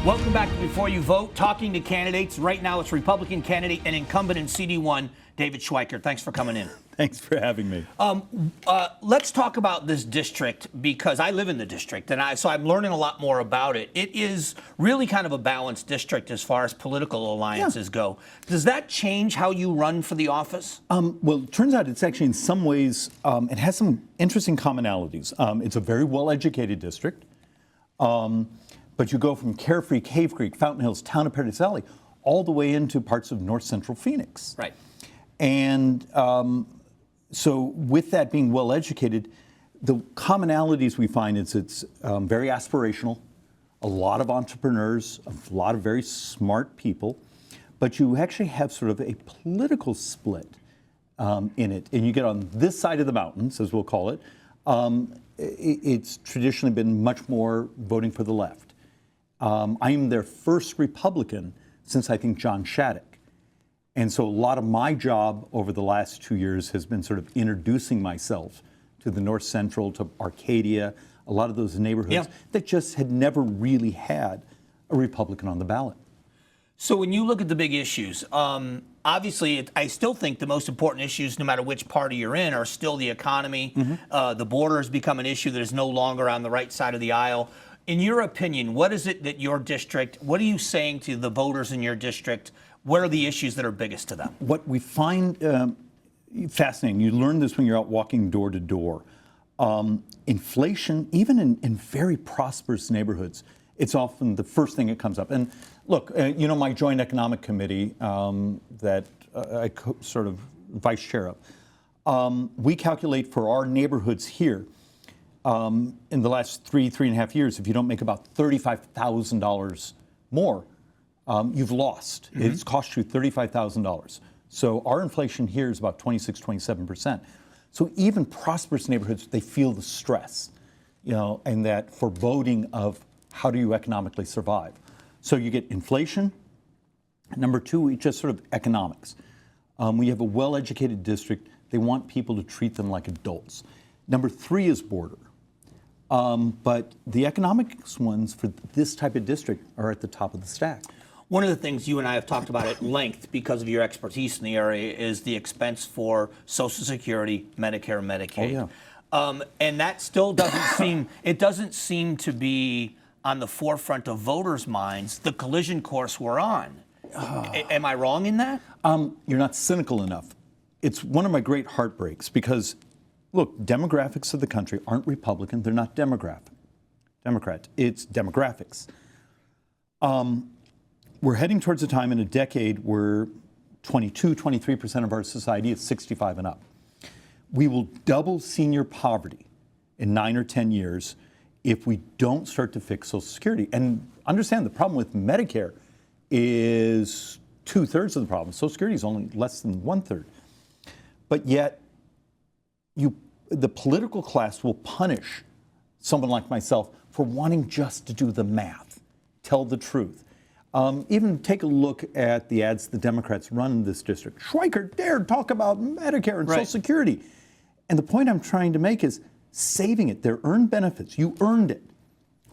Welcome back to Before You Vote, talking to candidates. Right now it's Republican candidate and incumbent in CD1, David Schweikert. Thanks for coming in. Thanks for having me. Let's talk about this district, because I live in the district, and so I'm learning a lot more about it. It is really kind of a balanced district as far as political alliances go. Does that change how you run for the office? Well, it turns out it's actually in some ways, it has some interesting commonalities. It's a very well-educated district. But you go from Carefree, Cave Creek, Fountain Hills, Town of Paradise Valley, all the way into parts of north central Phoenix. Right. And so with that being well educated, the commonalities we find is it's very aspirational, a lot of entrepreneurs, a lot of very smart people, but you actually have sort of a political split in it. And you get on this side of the mountains, as we'll call it, it's traditionally been much more voting for the left. I am their first Republican since, I think, John Shattuck. And so a lot of my job over the last 2 years has been sort of introducing myself to the North Central, to Arcadia, a lot of those neighborhoods that just had never really had a Republican on the ballot. So when you look at the big issues, obviously, I still think the most important issues, no matter which party you're in, are still the economy. The border has become an issue that is no longer on the right side of the aisle. In your opinion, what is it that your district, what are you saying to the voters in your district? What are the issues that are biggest to them? What we find fascinating, you learn this when you're out walking door to door. Inflation, even in very prosperous neighborhoods, it's often the first thing that comes up. And look, you know, my joint economic committee that I sort of vice chair of, we calculate for our neighborhoods here, in the last three and a half years, if you don't make about $35,000 more, you've lost. It's cost you $35,000. So our inflation here is about 26, 27%. So even prosperous neighborhoods, they feel the stress, you know, and that foreboding of how do you economically survive. So you get inflation. Number two, it's just sort of economics. When you have a well-educated district, they want people to treat them like adults. Number three is border. But the economics ones for this type of district are at the top of the stack. One of the things you and I have talked about at length, because of your expertise in the area, is the expense for Social Security, Medicare, Medicaid. Oh, yeah. And that still doesn't seem to be on the forefront of voters' minds, the collision course we're on. Am I wrong in that? You're not cynical enough. It's one of my great heartbreaks because, look, demographics of the country aren't Republican. They're not Democrat. It's demographics. We're heading towards a time in a decade where 23% of our society is 65 and up. We will double senior poverty in 9 or 10 years if we don't start to fix Social Security. And understand the problem with Medicare is 2/3 of the problem. Social Security is only less than 1/3. But yet, the political class will punish someone like myself for wanting just to do the math, tell the truth. Even take a look at the ads the Democrats run in this district. Schweikert dared talk about Medicare and Social Security. And the point I'm trying to make is saving it. They're earned benefits. You earned it.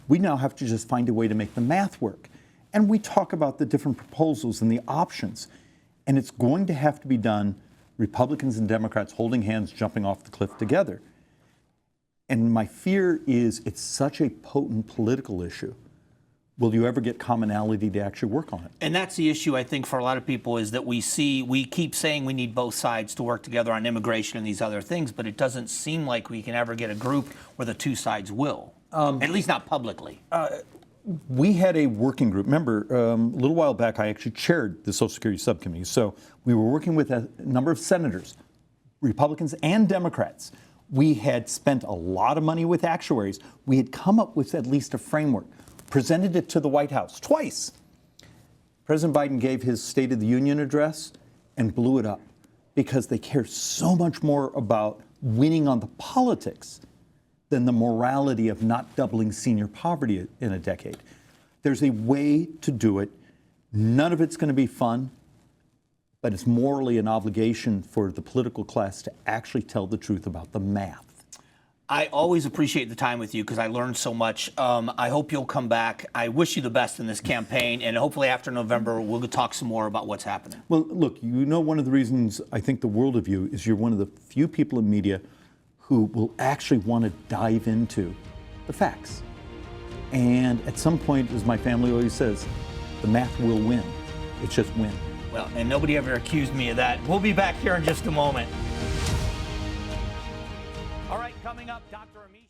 We now have to just find a way to make the math work. And we talk about the different proposals and the options. And it's going to have to be done, Republicans and Democrats holding hands, jumping off the cliff together. And my fear is it's such a potent political issue. Will you ever get commonality to actually work on it? And that's the issue, I think, for a lot of people, is that we keep saying we need both sides to work together on immigration and these other things, but it doesn't seem like we can ever get a group where the two sides will, at least not publicly. We had a working group. Remember, a little while back, I actually chaired the Social Security subcommittee. So we were working with a number of senators, Republicans and Democrats. We had spent a lot of money with actuaries. We had come up with at least a framework, presented it to the White House twice. President Biden gave his State of the Union address and blew it up because they care so much more about winning on the politics than the morality of not doubling senior poverty in a decade. There's a way to do it. None of it's going to be fun, but it's morally an obligation for the political class to actually tell the truth about the math. I always appreciate the time with you because I learned so much. I hope you'll come back. I wish you the best in this campaign, and hopefully after November, we'll talk some more about what's happening. Well, look, one of the reasons I think the world of you is you're one of the few people in media who will actually want to dive into the facts. And at some point, as my family always says, the math will win. It's just win. Well, and nobody ever accused me of that. We'll be back here in just a moment. All right, coming up, Dr. Amish.